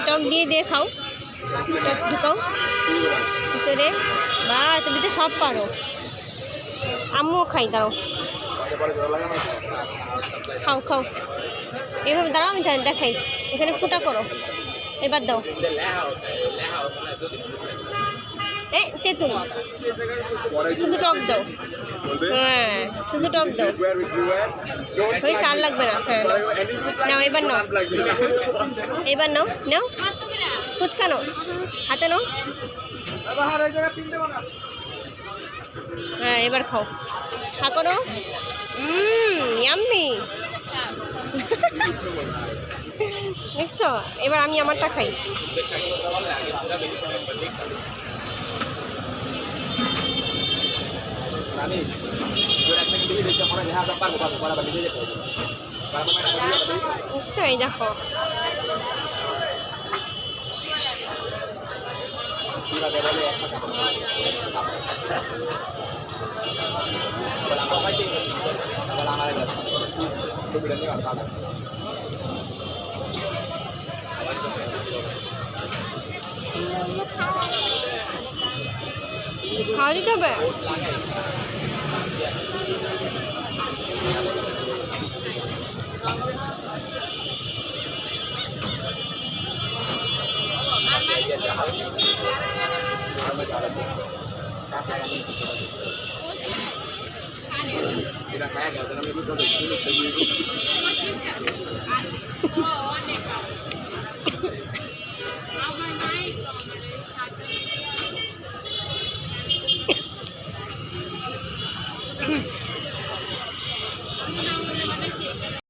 টক দিয়ে দিয়ে খাও, টক ঢুকাও ভিতরে। বা তুমি তো সব পারো। আম্মুও খাই, দাঁড়াও, খাও খাও, এভাবে দাঁড়াও, আমি দেখাই। এখানে ফুটা করো, এবার দাও। তেঁতুল, শুধু টক দাও। হ্যাঁ, শুধু টক দাও, হয়েছে, আর লাগবে না। হ্যাঁ, নাও, এবার নাও, এবার নাও, নাও ফুচকা নাও, হাতে নাও। হ্যাঁ, এবার খাও, খা করো। ইয়াম্মি। দেখছো, এবার আমি আমারটা খাই। বুঝছো, এই দেখো, খাওয়া দিতে হবে।